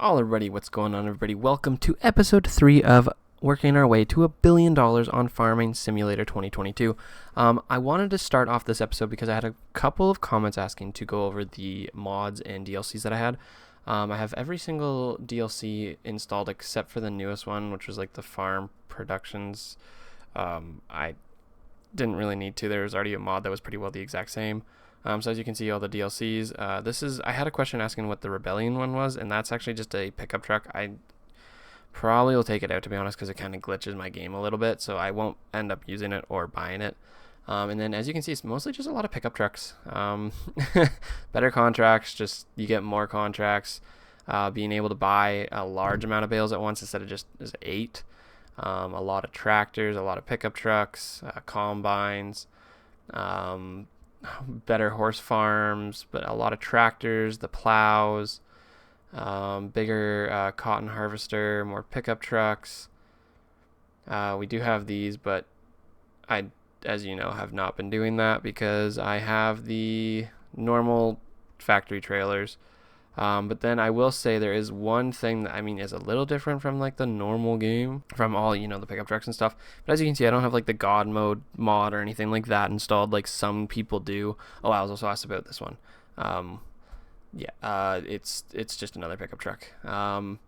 All everybody, what's going on, everybody? Welcome to episode 3 of working our way to $1 billion on Farming Simulator 2022. I wanted to start off this episode because I had a couple of comments asking to go over the mods and DLCs that I had. I have every single DLC installed except for the newest one, which was like the Farm Productions. I didn't really need to. There was already a mod that was pretty well the exact same. So as you can see, all the DLCs. I had a question asking what the Rebellion one was, and that's actually just a pickup truck. I probably will take it out, to be honest, because it kind of glitches my game a little bit, so I won't end up using it or buying it. And then as you can see, it's mostly just a lot of pickup trucks. Better contracts, just you get more contracts. Being able to buy a large amount of bales at once instead of just 8. A lot of tractors, a lot of pickup trucks, combines. Better horse farms, but a lot of tractors, the plows, bigger cotton harvester, more pickup trucks. We do have these, but I, as you know, have not been doing that because I have the normal factory trailers. But then I will say there is one thing that is a little different from like the normal game, from all the pickup trucks and stuff. But as you can see, I don't have like the God mode mod or anything like that installed like some people do. Oh, I was also asked about this one. It's just another pickup truck. I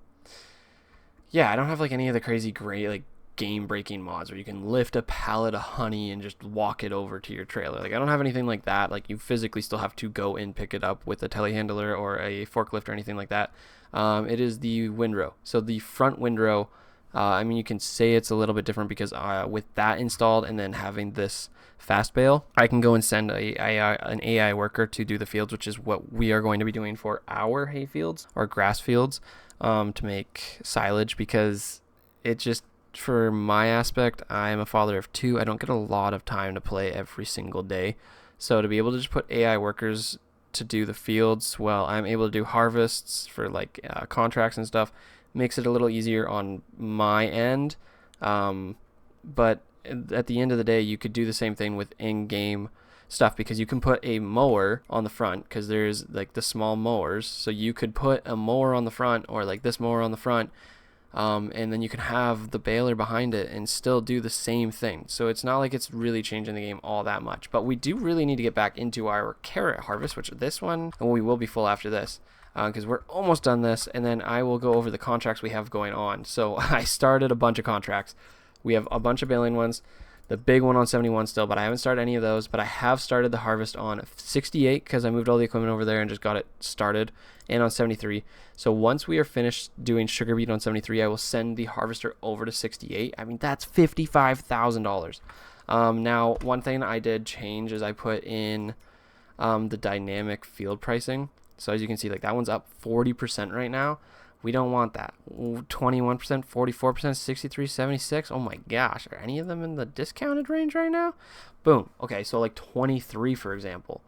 don't have like any of the crazy great like game breaking mods where you can lift a pallet of honey and just walk it over to your trailer. Like I don't have anything like that. Like you physically still have to go and pick it up with a telehandler or a forklift or anything like that. It is the windrow. So the front windrow, you can say it's a little bit different because with that installed and then having this fast bale, I can go and send an AI worker to do the fields, which is what we are going to be doing for our hay fields or grass fields, to make silage, because it just, for my aspect, I am a father of 2. I don't get a lot of time to play every single day. So to be able to just put AI workers to do the fields while I'm able to do harvests for like contracts and stuff makes it a little easier on my end. But at the end of the day, you could do the same thing with in-game stuff, because you can put a mower on the front, because there's like the small mowers. So you could put a mower on the front, or like this mower on the front, and then you can have the baler behind it and still do the same thing. So it's not like it's really changing the game all that much. But we do really need to get back into our carrot harvest, which this one, and we will be full after this, because we're almost done this, and then I will go over the contracts we have going on. So I started a bunch of contracts. We have a bunch of baling ones, the big one on 71 still, but I haven't started any of those. But I have started the harvest on 68 because I moved all the equipment over there and just got it started, and on 73. So once we are finished doing sugar beet on 73, I will send the harvester over to 68. That's $55,000. Now, one thing I did change is I put in the dynamic field pricing. So as you can see, like that one's up 40% right now. We don't want that. 21%, 44%, 63, 76. Oh my gosh, are any of them in the discounted range right now? Boom. Okay, so like 23, for example,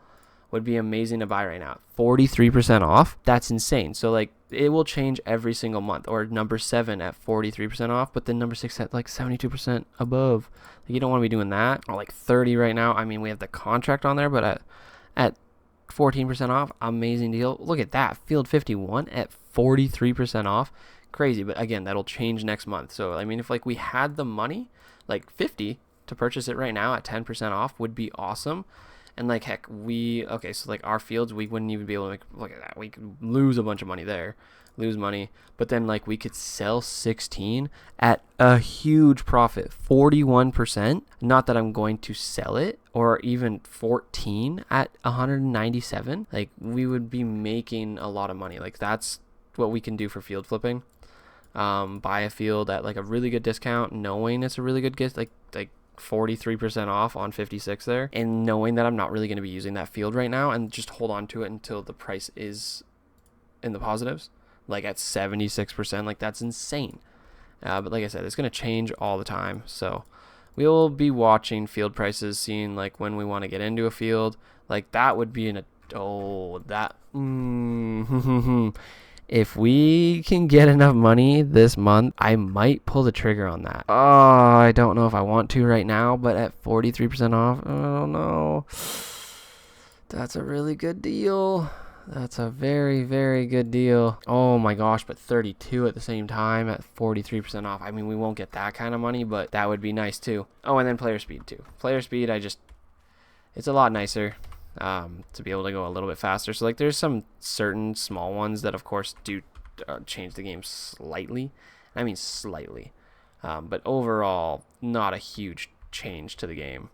would be amazing to buy right now. 43% off. That's insane. So like it will change every single month. Or number 7 at 43% off, but then number 6 at like 72% above. Like you don't want to be doing that. Or like 30 right now. We have the contract on there, but at 14% off, amazing deal. Look at that, field 51 at 43% off, crazy. But again, that'll change next month. So if like we had the money, like 50 to purchase it right now at 10% off would be awesome. And like heck, so like our fields, we wouldn't even be able to make, look at that, we could lose a bunch of money there, but then like we could sell 16 at a huge profit, 41%. Not that I'm going to sell it, or even 14 at 197. Like we would be making a lot of money. Like that's what we can do for field flipping. Buy a field at like a really good discount, knowing it's a really good gift, like 43% off on 56 there, and knowing that I'm not really going to be using that field right now, and just hold on to it until the price is in the positives, like at 76%. Like that's insane. But like I said, it's going to change all the time. So we will be watching field prices, seeing like when we want to get into a field. Like that would be if we can get enough money this month, I might pull the trigger on that. Oh, I don't know if I want to right now, but at 43% off, I don't know. That's a really good deal. That's a very, very good deal. Oh my gosh, but 32 at the same time at 43% off. I mean, we won't get that kind of money, but that would be nice too. Oh, and then player speed too. Player speed, it's a lot nicer to be able to go a little bit faster. So like there's some certain small ones that of course do change the game slightly. I mean slightly. But overall, not a huge change to the game.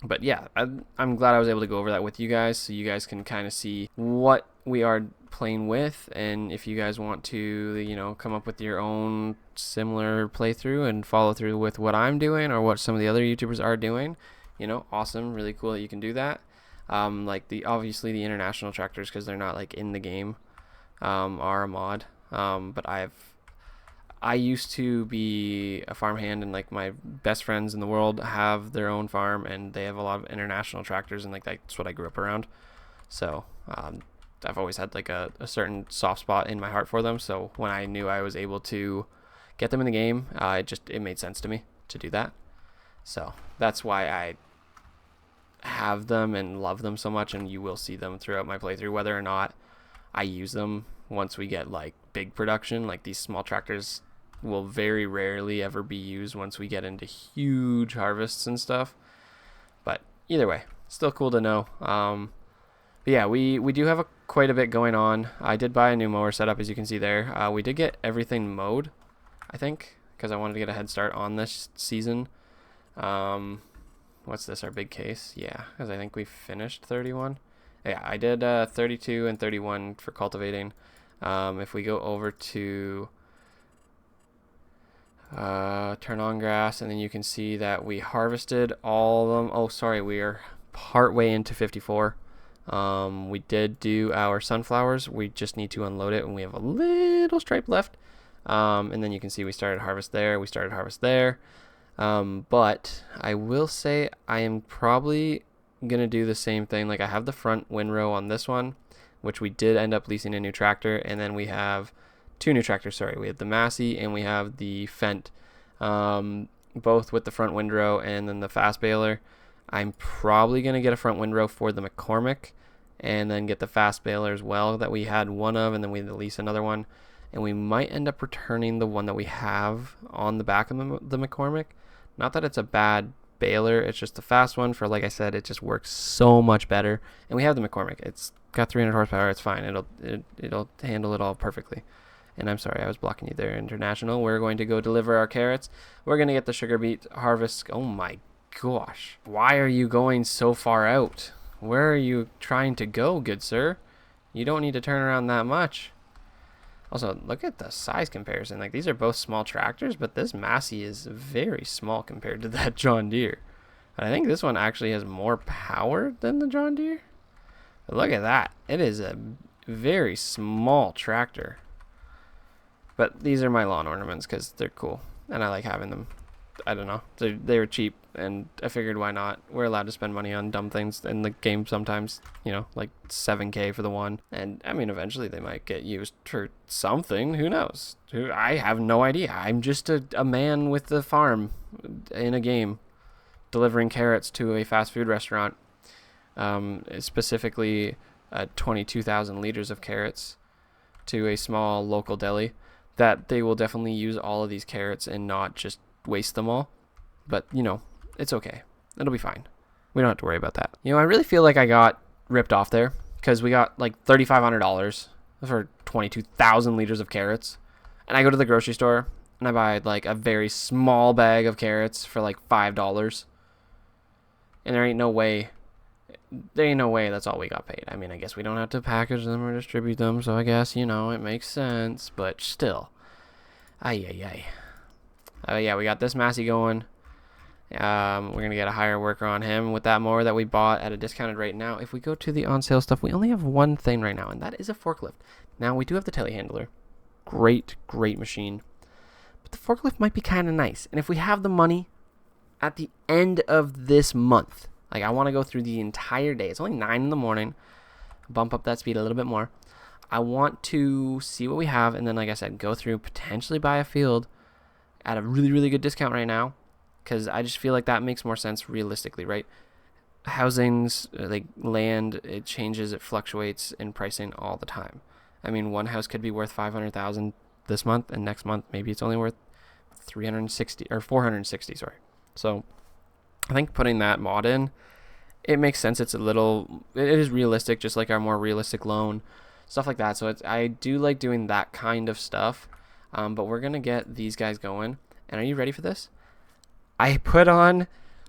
But yeah, I'm glad I was able to go over that with you guys so you guys can kind of see what we are playing with, and if you guys want to, come up with your own similar playthrough and follow through with what I'm doing or what some of the other YouTubers are doing, awesome, really cool that you can do that. Like obviously the international tractors, because they're not like in the game, are a mod. But I used to be a farmhand, and like my best friends in the world have their own farm, and they have a lot of international tractors, and like that's what I grew up around. So I've always had like a certain soft spot in my heart for them. So when I knew I was able to get them in the game, it made sense to me to do that. So that's why I have them and love them so much, and you will see them throughout my playthrough, whether or not I use them. Once we get like big production, like these small tractors will very rarely ever be used once we get into huge harvests and stuff. But either way, still cool to know. But yeah, we do have quite a bit going on. I did buy a new mower setup, as you can see there. We did get everything mowed, I think, because I wanted to get a head start on this season. What's this, our big case? Yeah, because I think we finished 31. Yeah, I did 32 and 31 for cultivating. If we go over to turn on grass, and then you can see that we harvested all of them. Oh, sorry, we are part way into 54. We did do our sunflowers. We just need to unload it, and we have a little stripe left. And then you can see we started harvest there. We started harvest there. But I will say I am probably going to do the same thing. Like I have the front windrow on this one, which we did end up leasing a new tractor. And then we have two new tractors. Sorry, we have the Massey and we have the Fent, both with the front windrow and then the fast baler. I'm probably going to get a front windrow for the McCormick and then get the fast baler as well that we had one of, and then we lease another one. And we might end up returning the one that we have on the back of the McCormick. Not that it's a bad baler, it's just the fast one for, like I said, it just works so much better. And we have the McCormick. It's got 300 horsepower. It's fine. It'll handle it all perfectly. And I'm sorry, I was blocking you there, International. We're going to go deliver our carrots. We're going to get the sugar beet harvest. Oh my gosh. Why are you going so far out? Where are you trying to go, good sir? You don't need to turn around that much. Also, look at the size comparison. Like, these are both small tractors, but this Massey is very small compared to that John Deere. But I think this one actually has more power than the John Deere. But look at that. It is a very small tractor. But these are my lawn ornaments because they're cool, and I like having them. I don't know. They were cheap, and I figured why not. We're allowed to spend money on dumb things in the game sometimes, like $7K for the one. And, I mean, eventually they might get used for something. Who knows? I have no idea. I'm just a man with a farm in a game delivering carrots to a fast food restaurant, specifically 22,000 liters of carrots to a small local deli, that they will definitely use all of these carrots and not just waste them all. But it's okay, it'll be fine. We don't have to worry about that. I really feel like I got ripped off there, because we got like $3,500 for 22,000 liters of carrots, and I go to the grocery store and I buy like a very small bag of carrots for like $5, and there ain't no way that's all we got paid. I mean, I guess we don't have to package them or distribute them, so I guess it makes sense, but still, yeah, we got this Massey going. We're going to get a higher worker on him with that mower that we bought at a discounted rate. Now, if we go to the on sale stuff, we only have one thing right now, and that is a forklift. Now, we do have the telehandler. Great machine. But the forklift might be kind of nice. And if we have the money at the end of this month, like I want to go through the entire day. It's only 9 in the morning. Bump up that speed a little bit more. I want to see what we have, and then, like I said, go through, potentially buy a field at a really, really good discount right now, because I just feel like that makes more sense realistically, right? housings, like land, it changes, it fluctuates in pricing all the time. I mean, one house could be worth 500,000 this month, and next month maybe it's only worth 360 or 460. Sorry. So I think putting that mod in, it makes sense. It is realistic, just like our more realistic loan, stuff like that. So I do like doing that kind of stuff. But we're gonna get these guys going. And are you ready for this? I put on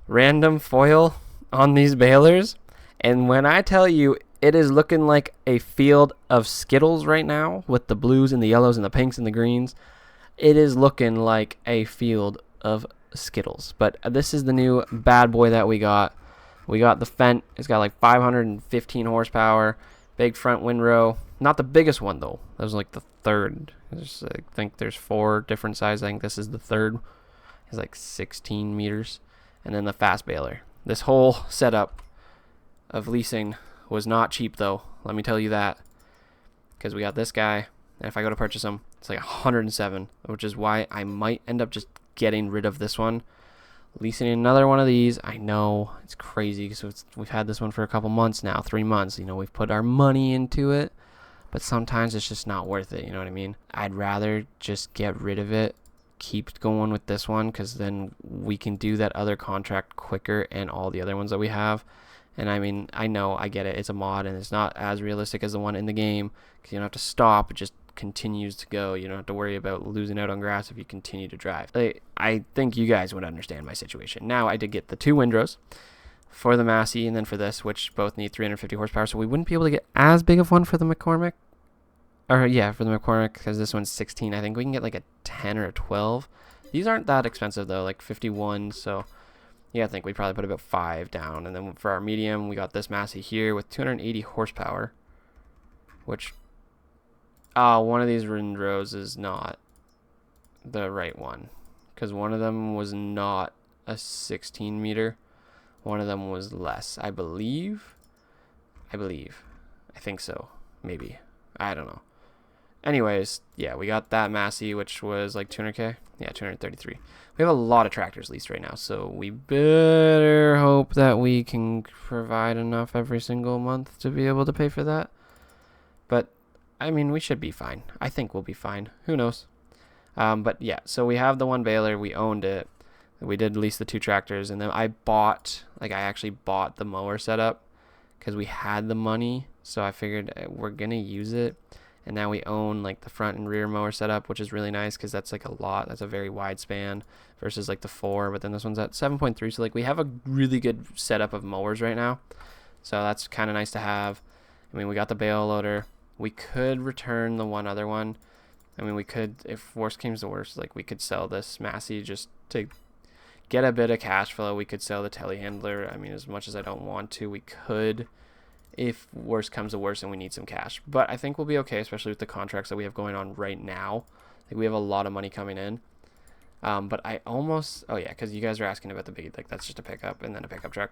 random foil on these balers, and when I tell you, it is looking like a field of Skittles right now with the blues and the yellows and the pinks and the greens. It is looking like a field of Skittles. But this is the new bad boy that we got. We got the Fendt. It's got like 515 horsepower, big front windrow. Not the biggest one though. That was like the third. I think there's 4 different sizes. I think this is the third. It's like 16 meters. And then the fast baler. This whole setup of leasing was not cheap though. Let me tell you that. Because we got this guy. And if I go to purchase him, it's like 107. Which is why I might end up just getting rid of this one. Leasing another one of these. I know it's crazy. So we've had this one for a couple months now. 3 months. You know, we've put our money into it. But sometimes it's just not worth it. You know what I mean? I'd rather just get rid of it. Keep going with this one, because then we can do that other contract quicker and all the other ones that we have. And I mean, I know, I get it, it's a mod and it's not as realistic as the one in the game, because you don't have to stop, it just continues to go. You don't have to worry about losing out on grass if you continue to drive. I think you guys would understand my situation. Now I did get the 2 windrows for the Massey and then for this, which both need 350 horsepower, so we wouldn't be able to get as big of one for the McCormick. Or yeah, for the McCormick, because this one's 16. I think we can get like a 10 or a 12. These aren't that expensive though, like 51. So yeah, I think we'd probably put about 5 down. And then for our medium, we got this Massey here with 280 horsepower. Which, one of these windrows is not the right one, because one of them was not a 16 meter. One of them was less, I believe. I think so. Maybe. I don't know. Anyways, yeah, we got that Massey, which was like 200k. Yeah, 233. We have a lot of tractors leased right now, so we better hope that we can provide enough every single month to be able to pay for that. But, I mean, we should be fine. I think we'll be fine. Who knows? But yeah, so we have the one baler. We owned it. We did lease the 2 tractors, and then I actually bought the mower setup because we had the money, so I figured we're going to use it. And now we own like the front and rear mower setup, which is really nice because that's like a lot. That's a very wide span versus like the 4. But then this one's at 7.3. So like we have a really good setup of mowers right now. So that's kind of nice to have. I mean, we got the bale loader. We could return the one other one. I mean, we could, if worst comes to worst, like we could sell this Massey just to get a bit of cash flow. We could sell the telehandler. I mean, as much as I don't want to, we could, if worst comes to worst and we need some cash. But I think we'll be okay, especially with the contracts that we have going on right now. Like we have a lot of money coming in. But I almost, oh yeah, because you guys are asking about the big, like that's just a pickup and then a pickup truck.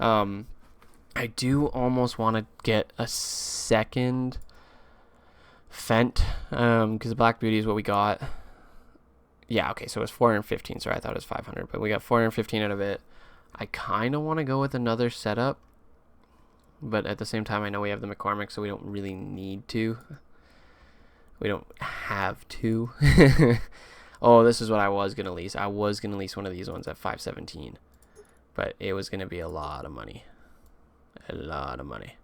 I do almost want to get a second Fendt, because the Black Beauty is what we got. Yeah, okay, so it was 415, so I thought it was 500, but we got 415 out of it. I kind of want to go with another setup, but at the same time, I know we have the McCormick, so we don't really need to. We don't have to. Oh, this is what I was going to lease. I was going to lease one of these ones at 517, but it was going to be a lot of money. A lot of money.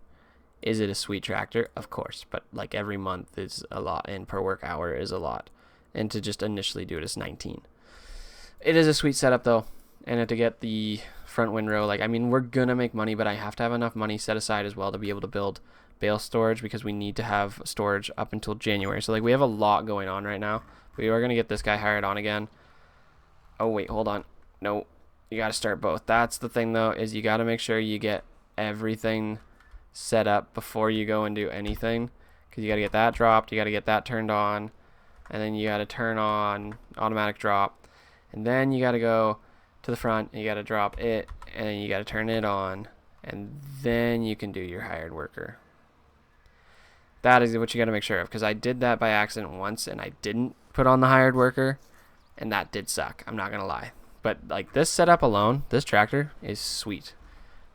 Is it a sweet tractor? Of course, but like every month is a lot, and per work hour is a lot. And to just initially do it is 19. It is a sweet setup though, and to get the front windrow, like I mean, we're gonna make money, but I have to have enough money set aside as well to be able to build bale storage, because we need to have storage up until January. So like we have a lot going on right now. We are gonna get this guy hired on again. Oh wait, hold on. No, you gotta start both. That's the thing though, is you gotta make sure you get everything set up before you go and do anything, because you got to get that dropped, you got to get that turned on, and then you got to turn on automatic drop, and then you got to go to the front and you got to drop it, and then you got to turn it on, and then you can do your hired worker. That is what you got to make sure of, because I did that by accident once and I didn't put on the hired worker, and that did suck, I'm not gonna lie. But like this setup alone, this tractor is sweet.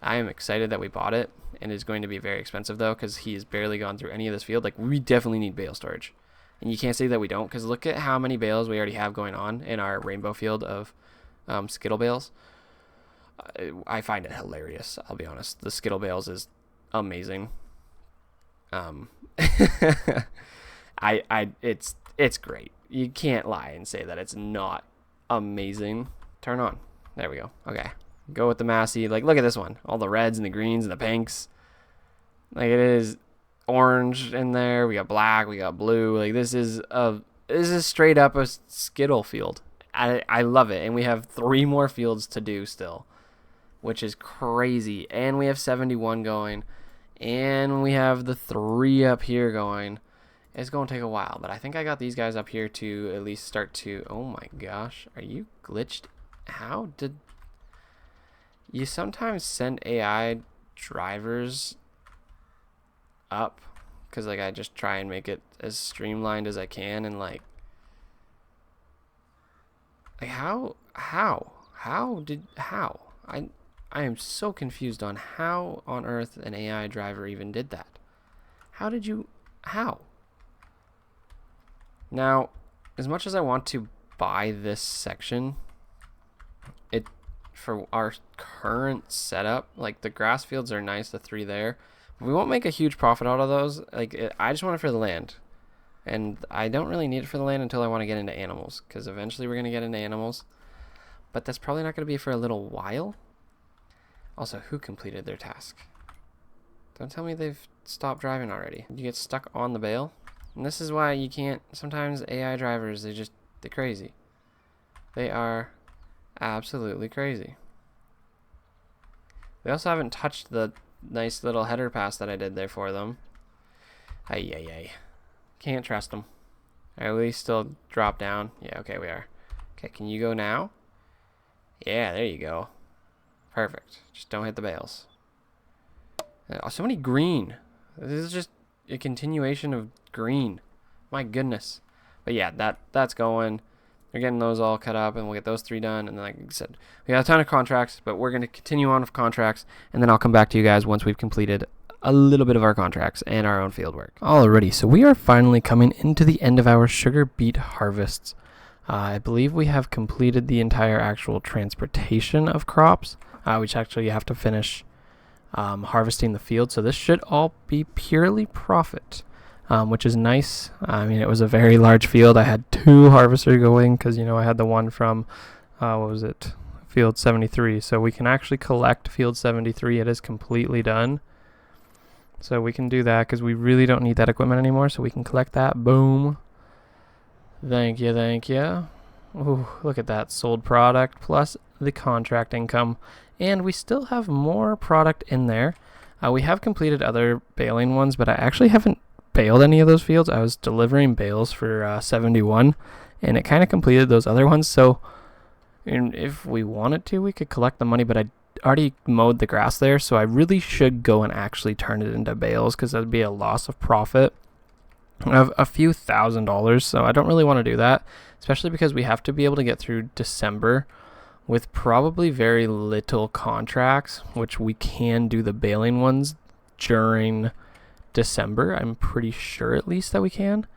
I am excited that we bought it, and it's going to be very expensive though, because he's barely gone through any of this field. Like, we definitely need bale storage, and you can't say that we don't, because look at how many bales we already have going on in our rainbow field of Skittle bales. I find it hilarious, I'll be honest. The Skittle bales is amazing. It's great. You can't lie and say that it's not amazing. Turn on. There we go. Okay. Go with the Massey. Like, look at this one. All the reds and the greens and the pinks. Like, it is orange in there. We got black. We got blue. Like, this is straight up a Skittle field. I love it. And we have 3 more fields to do still, which is crazy. And we have 71 going. And we have the 3 up here going. It's going to take a while, but I think I got these guys up here to at least start to... Oh my gosh, are you glitched? How did... You sometimes send AI drivers up, because like I just try and make it as streamlined as I can, and like how I am so confused on how on earth an AI driver even did that. How? Now, as much as I want to buy this section, it for our current setup, like the grass fields are nice, the 3 there. We won't make a huge profit out of those. I just want it for the land. And I don't really need it for the land until I want to get into animals, because eventually we're going to get into animals. But that's probably not going to be for a little while. Also, who completed their task? Don't tell me they've stopped driving already. You get stuck on the bale. And this is why you can't, sometimes AI drivers, they're crazy. They are absolutely crazy. We also haven't touched the nice little header pass that I did there for them. Ay. Can't trust them. Are we still drop down? Yeah, okay, we are. Okay, can you go now? Yeah, there you go. Perfect. Just don't hit the bales. Oh, so many green. This is just a continuation of green. My goodness. But yeah, that's going. They're getting those all cut up, and we'll get those 3 done. And then, like I said, we got a ton of contracts, but we're going to continue on with contracts, and then I'll come back to you guys once we've completed a little bit of our contracts and our own field work. Alrighty, so we are finally coming into the end of our sugar beet harvests. I believe we have completed the entire actual transportation of crops, which actually you have to finish harvesting the field. So this should all be purely profit, which is nice. I mean, it was a very large field. I had 2 harvesters going because, I had the one from, field 73. So we can actually collect field 73. It is completely done. So we can do that because we really don't need that equipment anymore. So we can collect that. Boom. Thank you. Ooh, look at that. Sold product plus the contract income. And we still have more product in there. We have completed other baling ones, but I actually haven't baled any of those fields. I was delivering bales for 71, and it kind of completed those other ones. So if we wanted to, we could collect the money, but I already mowed the grass there, so I really should go and actually turn it into bales, because that'd be a loss of profit of a few $1,000s. So I don't really want to do that, especially because we have to be able to get through December with probably very little contracts, which we can do the baling ones during December. I'm pretty sure at least that we can.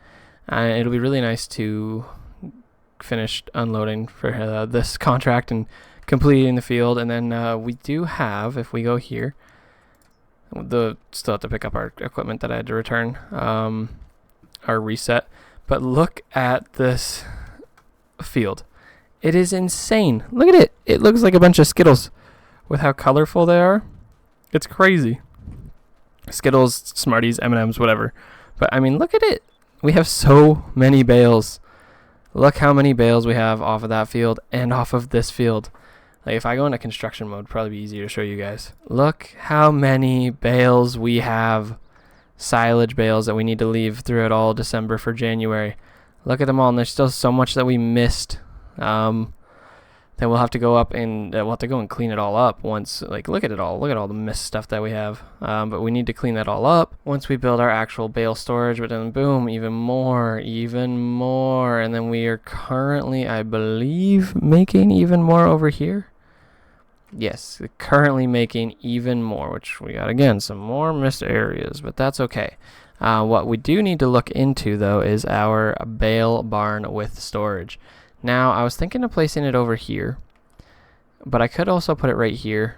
It'll be really nice to finish unloading for this contract and completing the field. And then we do have, if we go here, still have to pick up our equipment that I had to return, our reset. But look at this field. It is insane. Look at it. It looks like a bunch of Skittles with how colorful they are. It's crazy. Skittles, Smarties, M&Ms, whatever. But I mean, look at it. We have so many bales. Look how many bales we have off of that field and off of this field. Like, if I go into construction mode, it'd probably be easier to show you guys. Look how many bales we have. Silage bales that we need to leave throughout all December for January. Look at them all, and there's still so much that we missed. Then we'll have to go up and we'll have to go and clean it all up once. Like, look at it all. Look at all the missed stuff that we have. But we need to clean that all up once we build our actual bale storage. But then, boom, even more. And then we are currently, I believe, making even more over here. Yes, currently making even more, which we got, again, some more missed areas, but that's okay. What we do need to look into, though, is our bale barn with storage. Now, I was thinking of placing it over here, but I could also put it right here.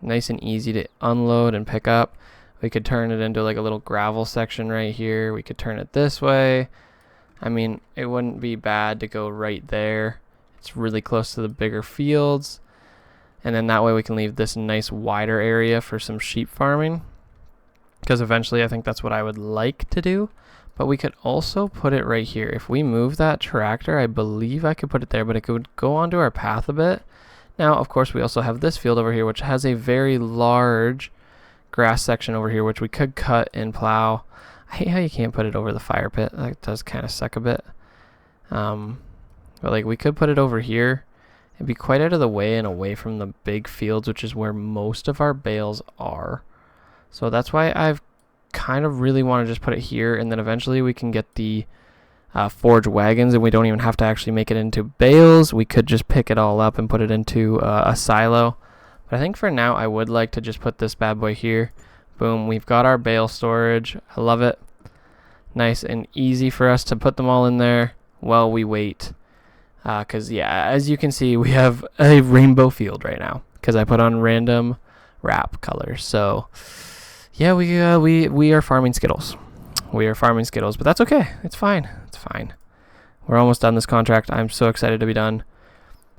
Nice and easy to unload and pick up. We could turn it into like a little gravel section right here. We could turn it this way. I mean, it wouldn't be bad to go right there. It's really close to the bigger fields. And then that way we can leave this nice wider area for some sheep farming. Because eventually I think that's what I would like to do. But we could also put it right here. If we move that tractor, I believe I could put it there, but it could go onto our path a bit. Now, of course, we also have this field over here, which has a very large grass section over here, which we could cut and plow. I hate how you can't put it over the fire pit. That does kind of suck a bit. But like we could put it over here. It'd be quite out of the way and away from the big fields, which is where most of our bales are. So that's why I've kind of really want to just put it here, and then eventually we can get the forge wagons, and we don't even have to actually make it into bales. We could just pick it all up and put it into a silo. But I think for now I would like to just put this bad boy here. Boom, we've got our bale storage. I love it. Nice and easy for us to put them all in there while we wait. Because, yeah, as you can see, we have a rainbow field right now because I put on random wrap colors. So, yeah, we are farming Skittles. We are farming Skittles, but that's okay. It's fine. It's fine. We're almost done this contract. I'm so excited to be done.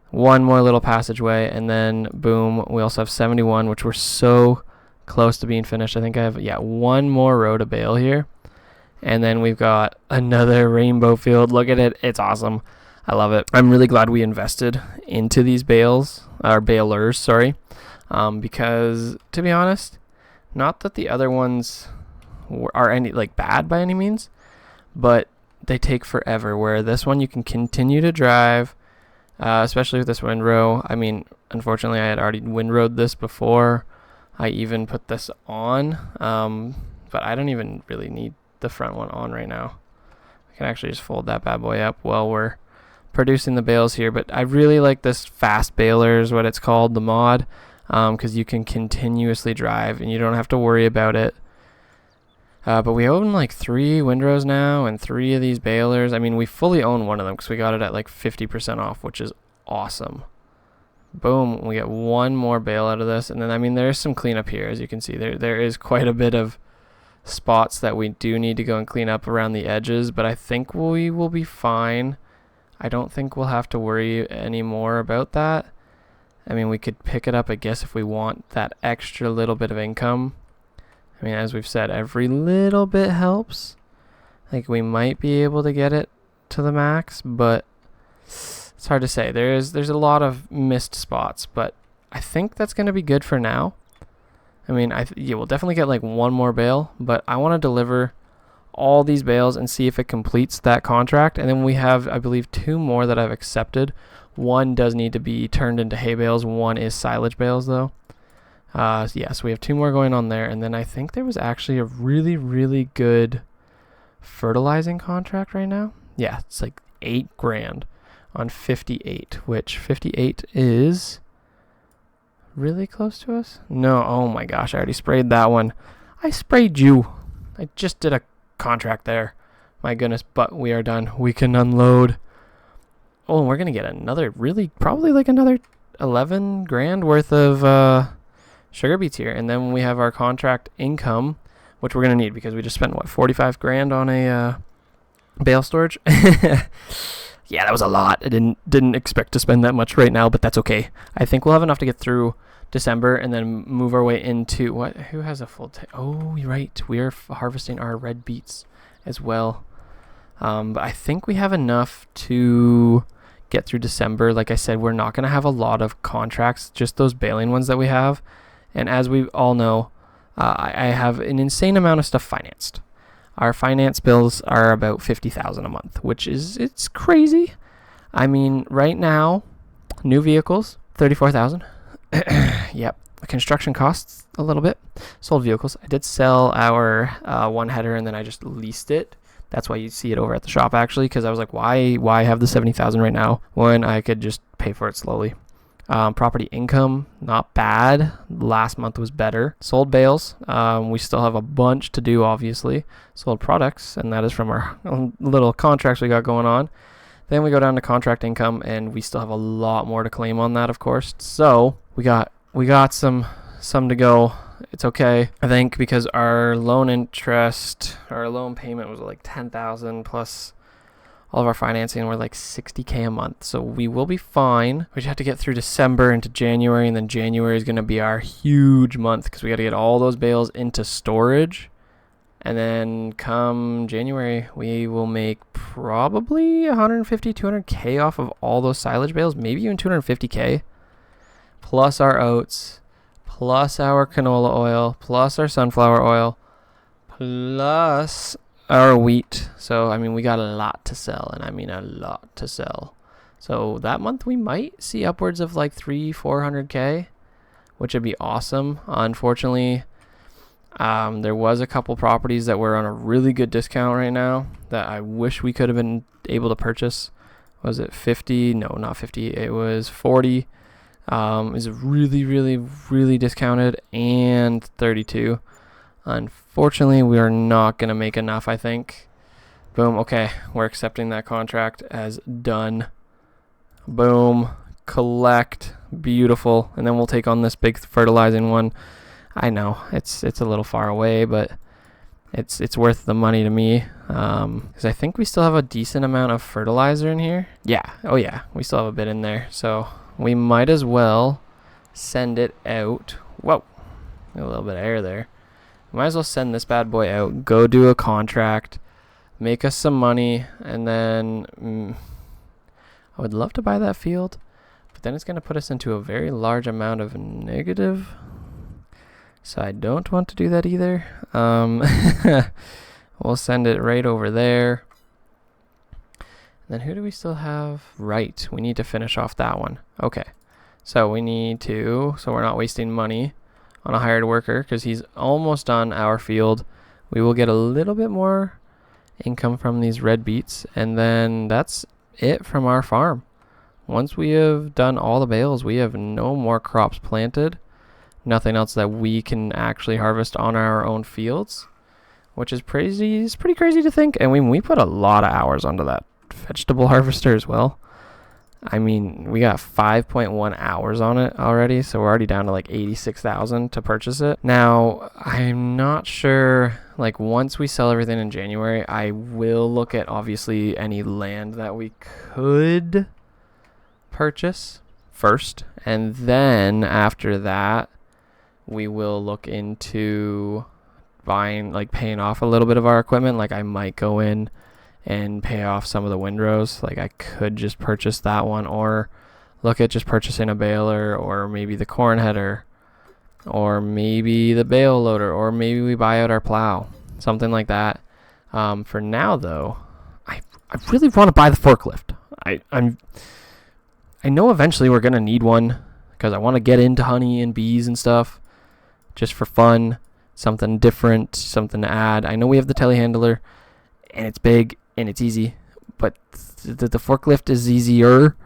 One more little passageway, and then, boom, we also have 71, which we're so close to being finished. I think I have, yeah, one more row to bale here. And then we've got another rainbow field. Look at it. It's awesome. I love it. I'm really glad we invested into these balers, because to be honest, not that the other ones are any like bad by any means, but they take forever. Where this one you can continue to drive, especially with this windrow. I mean, unfortunately, I had already windrowed this before I even put this on, but I don't even really need the front one on right now. I can actually just fold that bad boy up while we're producing the bales here. But I really like this fast baler is what it's called, the mod, because you can continuously drive and you don't have to worry about it. But we own like 3 windrows now and 3 of these balers. I mean, we fully own one of them because we got it at like 50% off, which is awesome. Boom, we get one more bale out of this. And then, I mean, there's some cleanup here. As you can see, there is quite a bit of spots that we do need to go and clean up around the edges, but I think we will be fine. I don't think we'll have to worry anymore about that. I mean, we could pick it up, I guess, if we want that extra little bit of income. I mean, as we've said, every little bit helps. Like, we might be able to get it to the max, but it's hard to say. There's a lot of missed spots, but I think that's going to be good for now. I mean, yeah, we'll definitely get like one more bale, but I want to deliver all these bales and see if it completes that contract. And then we have, I believe, 2 more that I've accepted. One does need to be turned into hay bales. One is silage bales, though. Yeah, so we have 2 more going on there. And then I think there was actually a really, really good fertilizing contract right now. Yeah, it's like $8,000 on 58, which 58 is really close to us. No, oh my gosh, I already sprayed that one. I sprayed you. I just did a contract there. My goodness, but we are done. We can unload. Oh, and we're gonna get another probably like another 11 grand worth of sugar beets here, and then we have our contract income, which we're gonna need because we just spent what 45 grand on a bale storage. Yeah, that was a lot. I didn't expect to spend that much right now, but that's okay. I think we'll have enough to get through December and then move our way into what? Who has a full oh, you're right. We are harvesting our red beets as well. But I think we have enough to get through December. Like I said, we're not going to have a lot of contracts, just those baling ones that we have. And as we all know, I have an insane amount of stuff financed. Our finance bills are about $50,000 a month, which it's crazy. I mean, right now, new vehicles, $34,000. Yep. Construction costs a little bit. Sold vehicles. I did sell our one header and then I just leased it. That's why you see it over at the shop, actually, because I was like, why have the $70,000 right now when I could just pay for it slowly? Property income, not bad. Last month was better. Sold bales. We still have a bunch to do, obviously. Sold products, and that is from our little contracts we got going on. Then we go down to contract income, and we still have a lot more to claim on that, of course. So we got some to go. It's okay, I think, because our loan payment was like $10,000 plus all of our financing were like $60K a month. So we will be fine. We just have to get through December into January, and then January is going to be our huge month because we got to get all those bales into storage. And then come January, we will make probably 150, 200K off of all those silage bales, maybe even 250K, plus our oats, plus our canola oil, plus our sunflower oil, plus our wheat. So, I mean, we got a lot to sell, and I mean a lot to sell. So that month we might see upwards of like 300-400K, which would be awesome. Unfortunately, there was a couple properties that were on a really good discount right now that I wish we could have been able to purchase. Was it 50? No, not 50. It was 40. Is really, really, really discounted, and 32. Unfortunately, we are not going to make enough, I think. Boom. Okay, we're accepting that contract as done. Boom. Collect. Beautiful. And then we'll take on this big fertilizing one. I know it's a little far away, but it's worth the money to me, because I think we still have a decent amount of fertilizer in here. Yeah. Oh yeah, we still have a bit in there, so we might as well send it out. Whoa, a little bit of air there. Might as well send this bad boy out, go do a contract, make us some money, and then I would love to buy that field, but then it's going to put us into a very large amount of negative. So I don't want to do that either. We'll send it right over there. Then who do we still have? Right, we need to finish off that one. Okay, so we're not wasting money on a hired worker because he's almost done our field. We will get a little bit more income from these red beets, and then that's it from our farm. Once we have done all the bales, we have no more crops planted. Nothing else that we can actually harvest on our own fields, which is pretty crazy to think. And we put a lot of hours onto that vegetable harvester as well. I mean, we got 5.1 hours on it already, so we're already down to like 86,000 to purchase it. Now, I'm not sure, like once we sell everything in January, I will look at obviously any land that we could purchase first, and then after that, we will look into paying off a little bit of our equipment. Like I might go in and pay off some of the windrows. Like I could just purchase that one, or look at just purchasing a baler, or maybe the corn header, or maybe the bale loader, or maybe we buy out our plow, something like that. For now though, I really want to buy the forklift. I know eventually we're gonna need one because I want to get into honey and bees and stuff. Just for fun, something different, something to add. I know we have the telehandler, and it's big, and it's easy, but the forklift is easier,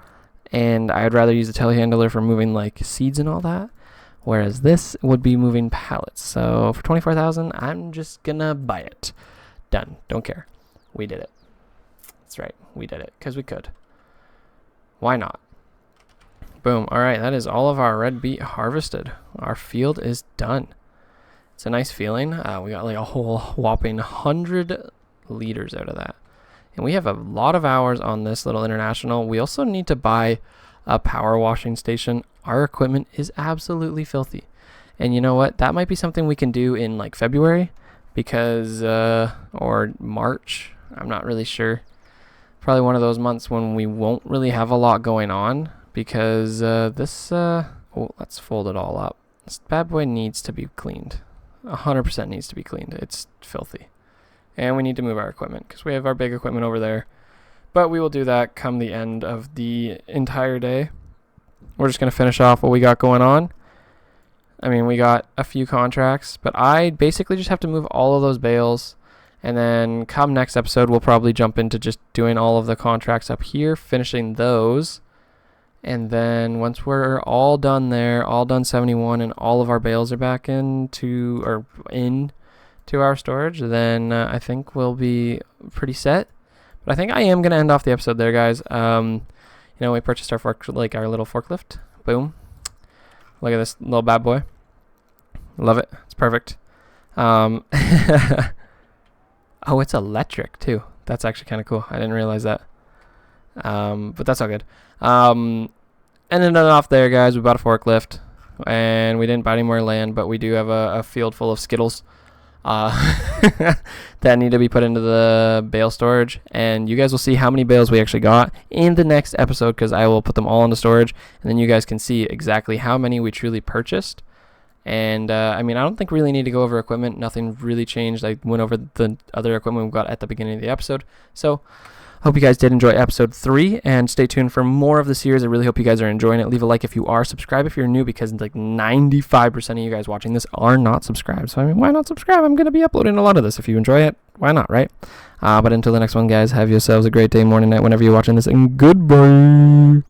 and I'd rather use the telehandler for moving like seeds and all that, whereas this would be moving pallets. So for $24,000, I'm just gonna buy it. Done. Don't care. We did it. That's right. We did it because we could. Why not? Boom. All right, that is all of our red beet harvested. Our field is done. It's a nice feeling. We got like a whole whopping 100 liters out of that. And we have a lot of hours on this little international. We also need to buy a power washing station. Our equipment is absolutely filthy. And you know what? That might be something we can do in like February because, or March. I'm not really sure. Probably one of those months when we won't really have a lot going on. Because let's fold it all up. This bad boy needs to be cleaned. 100% needs to be cleaned. It's filthy. And we need to move our equipment because we have our big equipment over there. But we will do that come the end of the entire day. We're just going to finish off what we got going on. I mean, we got a few contracts, but I basically just have to move all of those bales. And then come next episode, we'll probably jump into just doing all of the contracts up here, finishing those. And then once we're all done there, all done 71, and all of our bales are back into our storage, then I think we'll be pretty set. But I think I am gonna end off the episode there, guys. We purchased our our little forklift. Boom! Look at this little bad boy. Love it. It's perfect. Oh, it's electric too. That's actually kind of cool. I didn't realize that. But that's all good. Ended it off there, guys. We bought a forklift, and we didn't buy any more land, but we do have a field full of Skittles that need to be put into the bale storage. And you guys will see how many bales we actually got in the next episode, because I will put them all into storage, and then you guys can see exactly how many we truly purchased. And I don't think we really need to go over equipment. Nothing really changed. I went over the other equipment we got at the beginning of the episode. So hope you guys did enjoy episode 3, and stay tuned for more of the series. I really hope you guys are enjoying it. Leave a like if you are. Subscribe if you're new, because like 95% of you guys watching this are not subscribed. So why not subscribe? I'm going to be uploading a lot of this. If you enjoy it, why not, right? But until the next one, guys, have yourselves a great day, morning, night, whenever you're watching this, and goodbye.